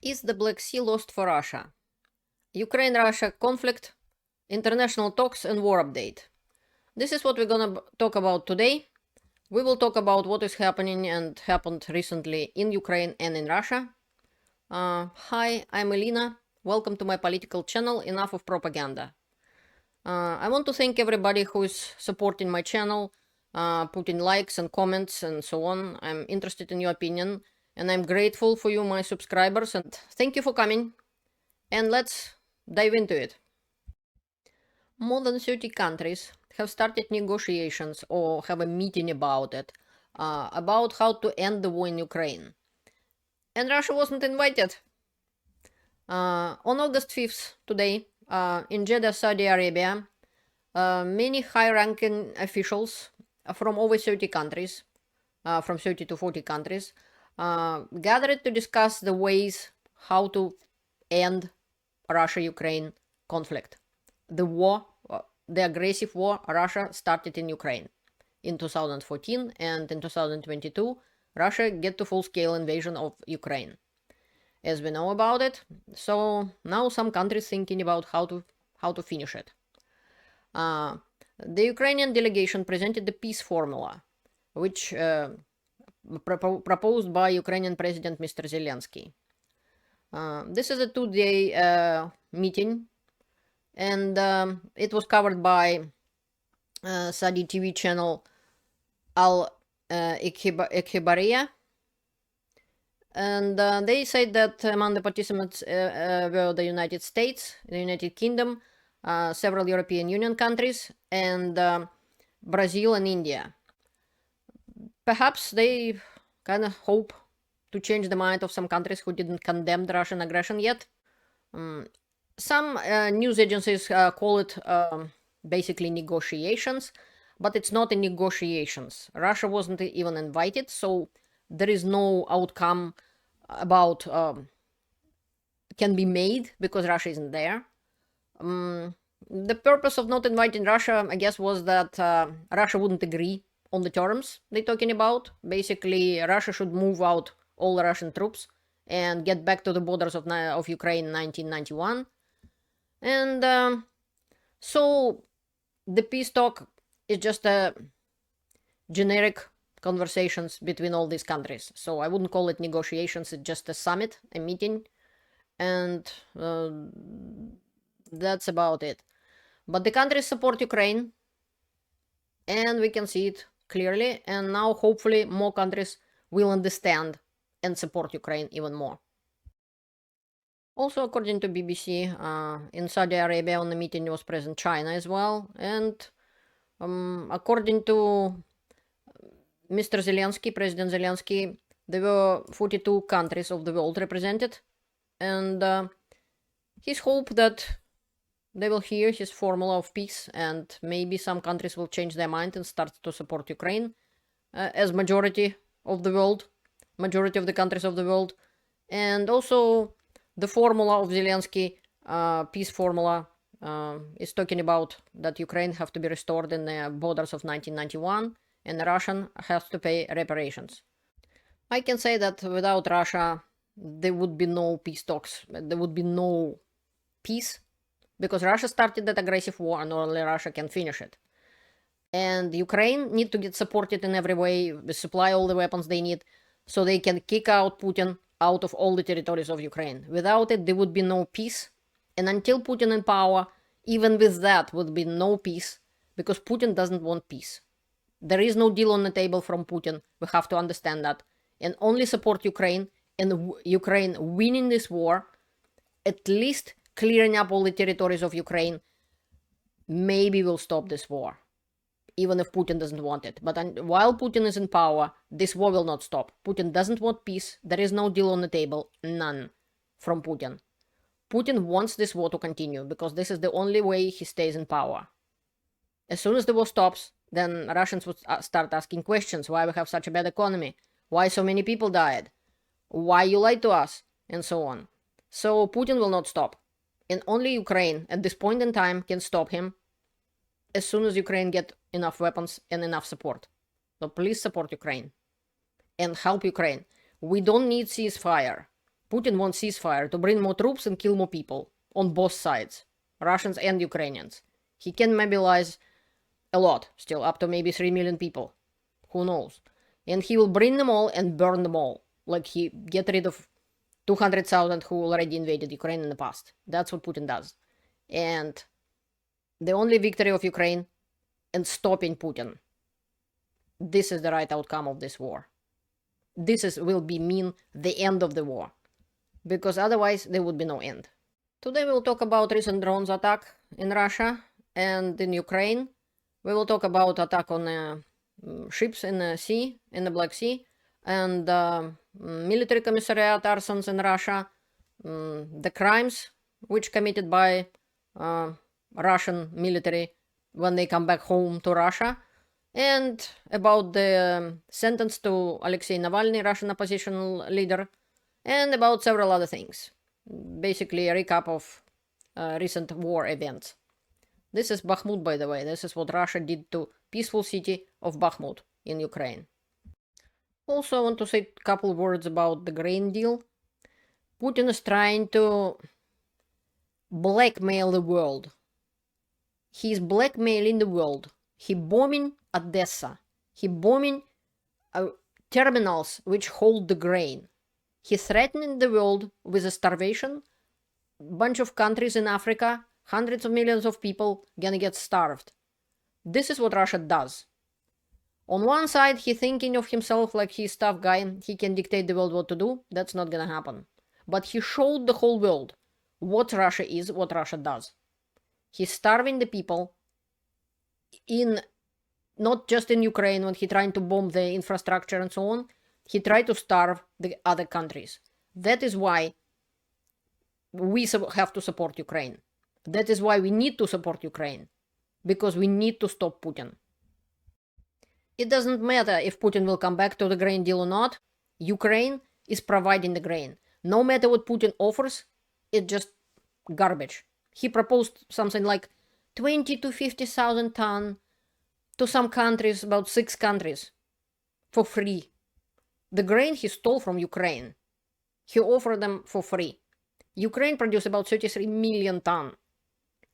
Is the Black Sea lost for Russia? Ukraine-Russia conflict, international talks and war update. This is what we're gonna talk about today. We will talk about what is happening and happened recently in Ukraine and in Russia. Hi, I'm Elena. Welcome to my political channel, Enough of Propaganda. I want to thank everybody who is supporting my channel, putting likes and comments and so on. I'm interested in your opinion, and I'm grateful for you, my subscribers, and thank you for coming. And let's dive into it. More than 30 countries have started negotiations or have a meeting about it, about how to end the war in Ukraine. And Russia wasn't invited. On August 5th, today, in Jeddah, Saudi Arabia, many high-ranking officials from over 30 countries, from 30 to 40 countries, gathered to discuss the ways how to end Russia-Ukraine conflict. The war, the aggressive war Russia started in Ukraine in 2014, and in 2022, Russia get to full-scale invasion of Ukraine. As we know about it, so now some countries thinking about how to finish it. The Ukrainian delegation presented the peace formula, which proposed by Ukrainian President Mr. Zelensky. This is a two-day meeting, and it was covered by Saudi TV channel Al-Ikhbariya. And they said that among the participants were the United States, the United Kingdom, several European Union countries, and Brazil and India. Perhaps they kind of hope to change the mind of some countries who didn't condemn the Russian aggression yet. Some news agencies call it basically negotiations, but it's not a negotiations. Russia wasn't even invited, so there is no outcome about can be made because Russia isn't there. The purpose of not inviting Russia, I guess, was that Russia wouldn't agree on the terms they're talking about. Basically, Russia should move out all Russian troops and get back to the borders of Ukraine in 1991. And so the peace talk is just a generic conversations between all these countries. So I wouldn't call it negotiations, it's just a summit, a meeting, and that's about it. But the countries support Ukraine, and we can see it clearly, and now hopefully more countries will understand and support Ukraine even more. Also, according to BBC, in Saudi Arabia on the meeting was present China as well, and according to Mr. Zelensky, President Zelensky, there were 42 countries of the world represented, and his hope that they will hear his formula of peace, and maybe some countries will change their mind and start to support Ukraine as majority of the world, majority of the countries of the world. And also the formula of Zelensky, peace formula, is talking about that Ukraine have to be restored in the borders of 1991, and Russia has to pay reparations. I can say that without Russia, there would be no peace talks. There would be no peace, because Russia started that aggressive war, and only Russia can finish it. And Ukraine need to get supported in every way, supply all the weapons they need, so they can kick out Putin out of all the territories of Ukraine. Without it, there would be no peace. And until Putin in power, even with that would be no peace, because Putin doesn't want peace. There is no deal on the table from Putin. We have to understand that. And only support Ukraine, and Ukraine winning this war, at least clearing up all the territories of Ukraine, maybe will stop this war, even if Putin doesn't want it. But while Putin is in power, this war will not stop. Putin doesn't want peace. There is no deal on the table. None from Putin. Putin wants this war to continue, because this is the only way he stays in power. As soon as the war stops, then Russians would start asking questions. Why we have such a bad economy? Why so many people died? Why you lied to us? And so on. So Putin will not stop. And only Ukraine, at this point in time, can stop him as soon as Ukraine get enough weapons and enough support. So please support Ukraine and help Ukraine. We don't need ceasefire. Putin wants ceasefire to bring more troops and kill more people on both sides, Russians and Ukrainians. He can mobilize a lot still, up to maybe 3 million people. Who knows? And he will bring them all and burn them all. Like he get rid of 200,000 who already invaded Ukraine in the past. That's what Putin does. And the only victory of Ukraine and stopping Putin. This is the right outcome of this war. This will mean the end of the war. Because otherwise there would be no end. Today we'll talk about recent drones attack in Russia and in Ukraine. We will talk about attack on ships in the sea, in the Black Sea, and military commissariat arsons in Russia, the crimes which committed by Russian military when they come back home to Russia, and about the sentence to Alexei Navalny, Russian opposition leader, and about several other things. Basically a recap of recent war events. This is Bakhmut, by the way. This is what Russia did to peaceful city of Bakhmut in Ukraine. Also, I want to say a couple words about the grain deal. Putin is trying to blackmail the world. He is blackmailing the world. He bombing Odessa. He bombing terminals which hold the grain. He threatening the world with a starvation. Bunch of countries in Africa, hundreds of millions of people gonna get starved. This is what Russia does. On one side, he thinking of himself like he's tough guy. He can dictate the world what to do. That's not gonna happen. But he showed the whole world what Russia is, what Russia does. He's starving the people in, not just in Ukraine when he trying to bomb the infrastructure and so on. He tried to starve the other countries. That is why we have to support Ukraine. That is why we need to support Ukraine. Because we need to stop Putin. It doesn't matter if Putin will come back to the grain deal or not. Ukraine is providing the grain. No matter what Putin offers, it's just garbage. He proposed something like 20 to 50,000 tons to some countries, about 6 countries, for free. The grain he stole from Ukraine. He offered them for free. Ukraine produced about 33 million tons.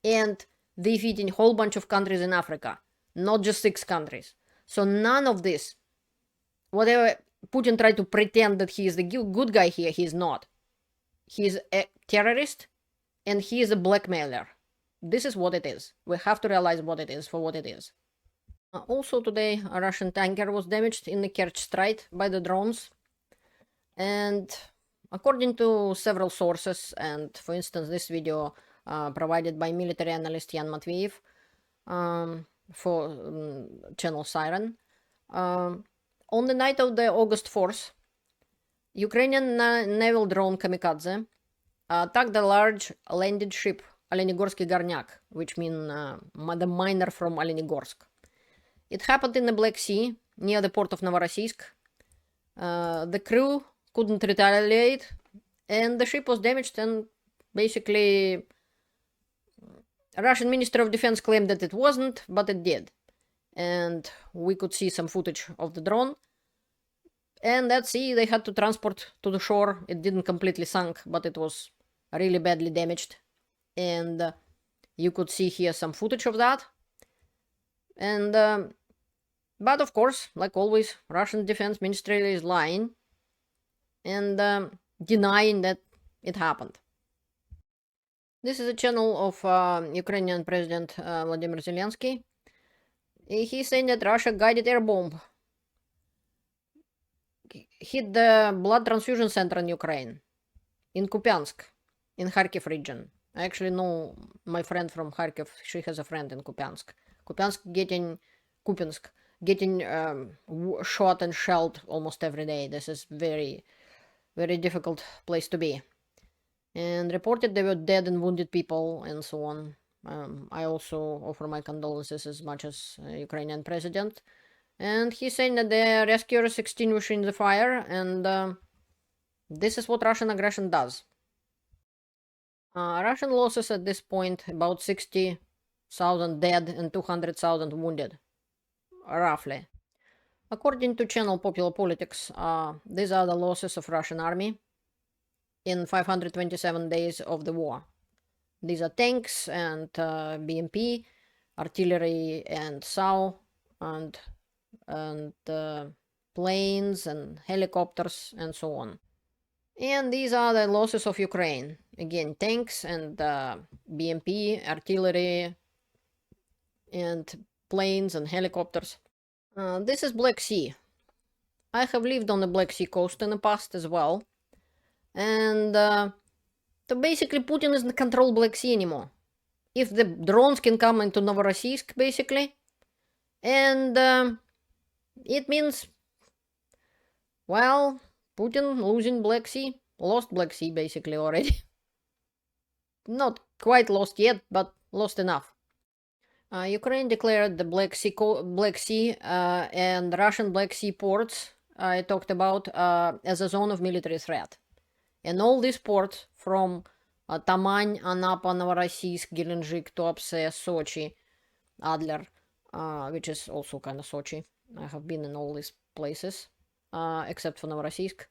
And they feed in a whole bunch of countries in Africa, not just 6 countries. So none of this, whatever Putin tried to pretend that he is the good guy here, he is not. He is a terrorist and he is a blackmailer. This is what it is. We have to realize what it is for what it is. Also today, a Russian tanker was damaged in the Kerch Strait by the drones. And according to several sources, and for instance this video provided by military analyst Yan Matveyev for channel Siren, on the night of the August 4th, Ukrainian naval drone Kamikadze attacked a large landed ship Olenigorsky Gornyak, which means the miner from Olenigorsk. It happened in the Black Sea, near the port of Novorossiysk. The crew couldn't retaliate, and the ship was damaged, and basically Russian Ministry of Defense claimed that it wasn't, but it did. And we could see some footage of the drone. And at sea, they had to transport to the shore. It didn't completely sunk, but it was really badly damaged. And you could see here some footage of that. And but of course, like always, Russian Defense Ministry is lying and denying that it happened. This is a channel of Ukrainian President Vladimir Zelensky. He's saying that Russia guided air bomb hit the blood transfusion center in Ukraine, in Kupiansk, in Kharkiv region. I actually know my friend from Kharkiv. She has a friend in Kupiansk. Kupiansk getting shot and shelled almost every day. This is very, very difficult place to be. And reported there were dead and wounded people and so on. I also offer my condolences as much as Ukrainian president. And he's saying that the rescuers extinguishing the fire, and this is what Russian aggression does. Russian losses at this point, about 60,000 dead and 200,000 wounded, roughly. According to channel Popular Politics, these are the losses of Russian army. in 527 days of the war. These are tanks and BMP, artillery and SAU, and planes and helicopters and so on. And these are the losses of Ukraine. Again, tanks and BMP, artillery, and planes and helicopters. This is Black Sea. I have lived on the Black Sea coast in the past as well. And so basically Putin doesn't control Black Sea anymore. If the drones can come into Novorossiysk, basically, and it means, well, Putin losing Black Sea, lost Black Sea basically already. Not quite lost yet, but lost enough. Ukraine declared the Black Sea and Russian Black Sea ports I talked about as a zone of military threat. And all these ports from Tamань, Anapa, Novorossiysk, Gelendzhik, Tuapse, Sochi, Adler, which is also kind of Sochi. I have been in all these places, except for Novorossiysk.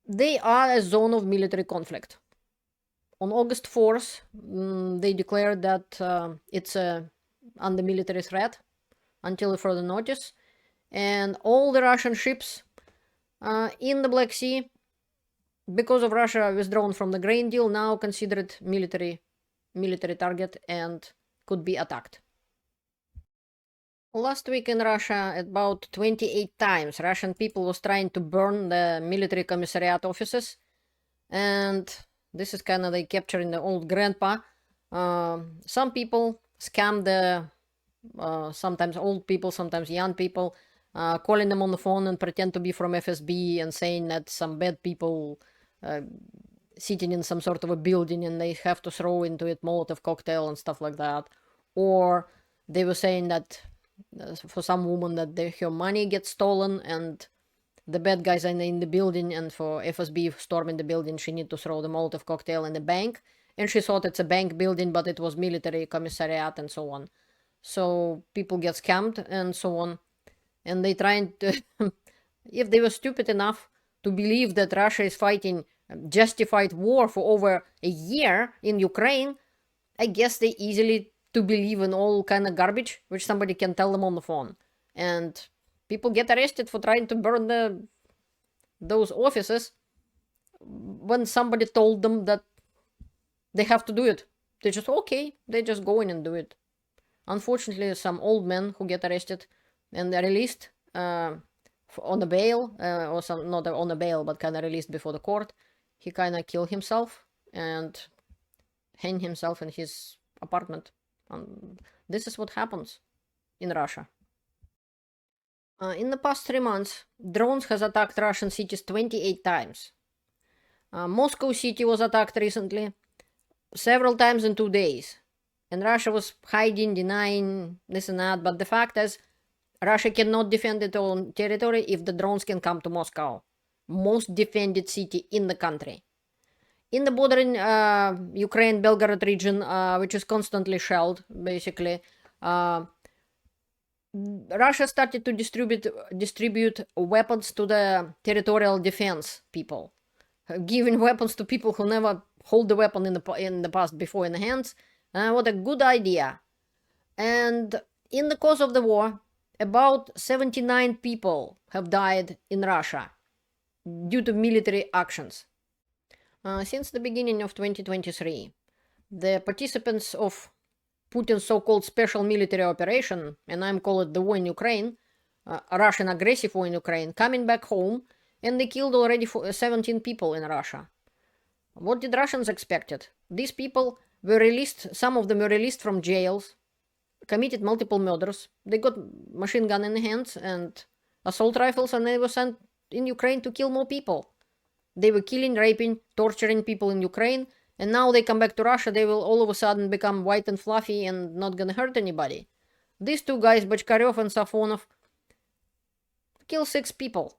They are a zone of military conflict. On August 4th, they declared that it's under military threat until further notice. And all the Russian ships in the Black Sea, because of Russia withdrawn from the grain deal, now considered military target and could be attacked. Last week in Russia, about 28 times, Russian people was trying to burn the military commissariat offices. And this is kind of they capturing the old grandpa. Some people scam the, sometimes old people, sometimes young people, calling them on the phone and pretend to be from FSB and saying that some bad people sitting in some sort of a building and they have to throw into it Molotov cocktail and stuff like that. Or they were saying that for some woman that her money gets stolen and the bad guys are in the building, and for FSB storming the building, she need to throw the Molotov cocktail in the bank. And she thought it's a bank building, but it was military commissariat and so on. So people get scammed and so on. And they trying to, if they were stupid enough to believe that Russia is fighting justified war for over a year in Ukraine, I guess they easily to believe in all kind of garbage, which somebody can tell them on the phone. And people get arrested for trying to burn those offices when somebody told them that they have to do it. They just, okay, they just go in and do it. Unfortunately, some old men who get arrested and they're released on a bail, or some, not on a bail, but kind of released before the court. He kind of killed himself and hanged himself in his apartment. This is what happens in Russia. In the past 3 months, drones has attacked Russian cities 28 times. Moscow city was attacked recently, several times in 2 days. And Russia was hiding, denying this and that. But the fact is, Russia cannot defend its own territory if the drones can come to Moscow. Most defended city in the country. In the bordering Ukraine-Belgorod region, which is constantly shelled, basically, Russia started to distribute weapons to the territorial defense people, giving weapons to people who never hold the weapon in the past before in the hands. What a good idea. And in the course of the war, about 79 people have died in Russia due to military actions. Since the beginning of 2023, the participants of Putin's so-called special military operation, and I'm calling it the war in Ukraine, Russian aggressive war in Ukraine, coming back home, and they killed already 17 people in Russia. What did Russians expected? These people were released, some of them were released from jails, committed multiple murders. They got machine gun in the hands and assault rifles, and they were sent in Ukraine to kill more people. They were killing, raping, torturing people in Ukraine, and now they come back to Russia, they will all of a sudden become white and fluffy and not gonna hurt anybody. These two guys, Bachkaryov and Safonov, killed 6 people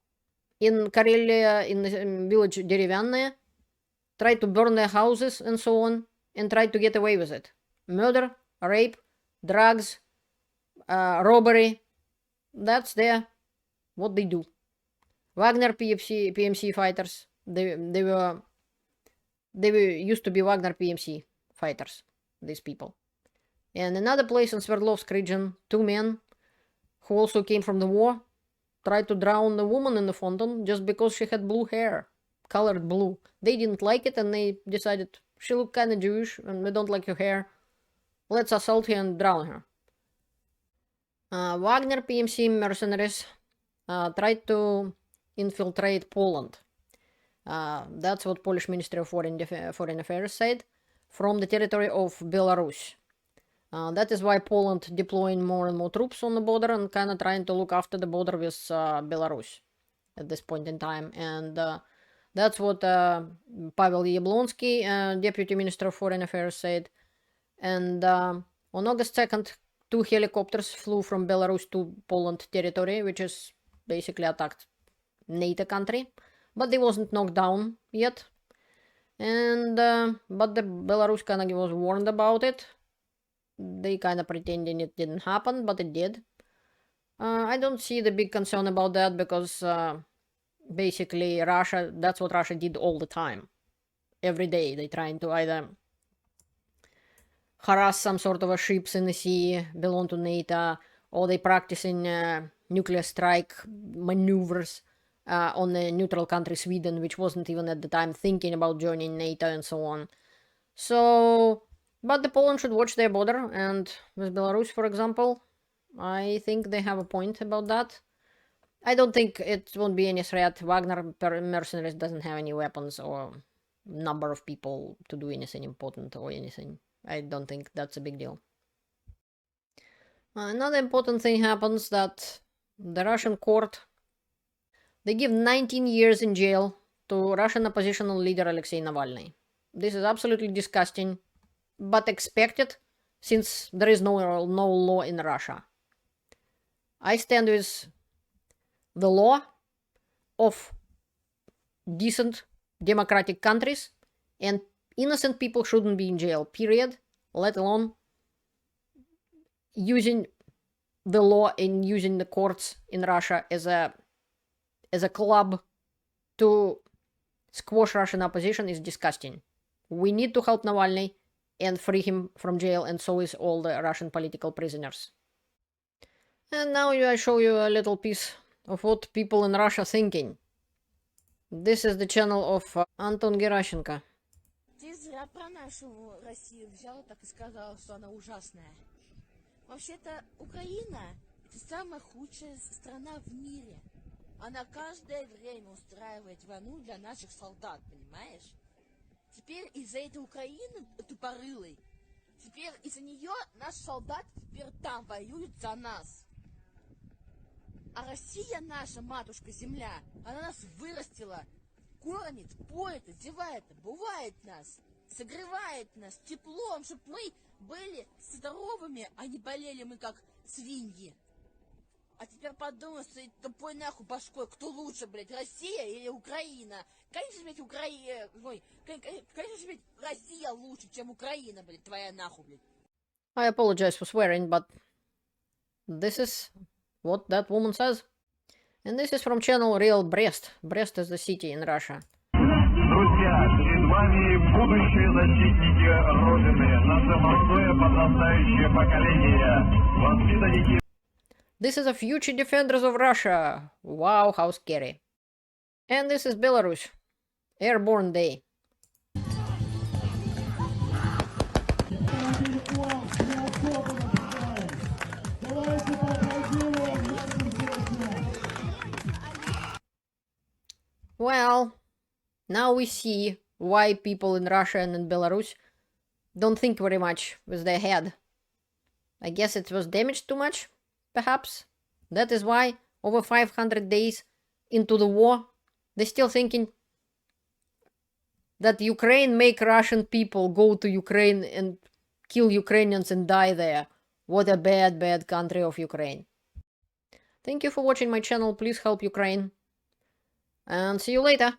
in Karelia, in the village Derevyanное, tried to burn their houses and so on, and tried to get away with it. Murder, rape, drugs, robbery, that's what they do. Wagner PMC fighters. They were used to be Wagner PMC fighters, these people. And another place in Sverdlovsk region, 2 men who also came from the war tried to drown a woman in the fountain just because she had blue hair, colored blue. They didn't like it and they decided, she looked kind of Jewish and we don't like her hair. Let's assault her and drown her. Wagner PMC mercenaries tried to infiltrate Poland. That's what Polish Ministry of Foreign Affairs said, from the territory of Belarus. That is why Poland deploying more and more troops on the border and kind of trying to look after the border with Belarus at this point in time. And that's what Pavel Yablonsky, Deputy Minister of Foreign Affairs, said. And on August 2nd, 2 helicopters flew from Belarus to Poland territory, which is basically attacked NATO country. But they wasn't knocked down yet. And but the Belarus kind of was warned about it. They kind of pretending it didn't happen, but it did. I don't see the big concern about that because basically Russia, that's what Russia did all the time. Every day they trying to either harass some sort of a ships in the sea belong to NATO, or they practicing nuclear strike maneuvers on the neutral country Sweden, which wasn't even at the time thinking about joining NATO and so on. So, but the Poland should watch their border, and with Belarus, for example, I think they have a point about that. I don't think it won't be any threat. Wagner mercenaries doesn't have any weapons or number of people to do anything important or anything. I don't think that's a big deal. Another important thing happens that the Russian court, they give 19 years in jail to Russian oppositional leader Alexei Navalny. This is absolutely disgusting, but expected since there is no law in Russia. I stand with the law of decent democratic countries, and innocent people shouldn't be in jail, period, let alone using the law and using the courts in Russia as a club to squash Russian opposition is disgusting. We need to help Navalny and free him from jail, and so is all the Russian political prisoners. And now I show you a little piece of what people in Russia thinking. This is the channel of Anton Gerashenko. Ты зря про нашу Россию взял, так и сказал, что она ужасная. Вообще-то Украина — это самая худшая страна в мире. Она каждое время устраивает войну для наших солдат, понимаешь? Теперь из-за этой Украины тупорылой, теперь из-за нее наши солдаты теперь там воюют за нас. А Россия, наша матушка-земля, она нас вырастила, кормит, поет, одевает, обувает нас, согревает нас теплом, чтобы мы были здоровыми, а не болели мы как свиньи. А теперь подумай, что тупой нахуй башкой, кто лучше, блядь, Россия или Украина? Конечно, блядь, Украина, ой, конечно, блядь, Россия лучше, чем Украина, блядь, твоя нахуй, блядь. I apologize for swearing, but this is what that woman says. And this is from channel Real Brest. Brest is the city in Russia. Друзья, перед вами будущие защитники Родины, наше молодое подрастающее поколение, воспитанники. This is a future defenders of Russia. Wow, how scary. And this is Belarus. Airborne Day. Well, now we see why people in Russia and in Belarus don't think very much with their head. I guess it was damaged too much, perhaps. That is why, over 500 days into the war, they're still thinking that Ukraine make Russian people go to Ukraine and kill Ukrainians and die there. What a bad, bad country of Ukraine. Thank you for watching my channel. Please help Ukraine. And see you later.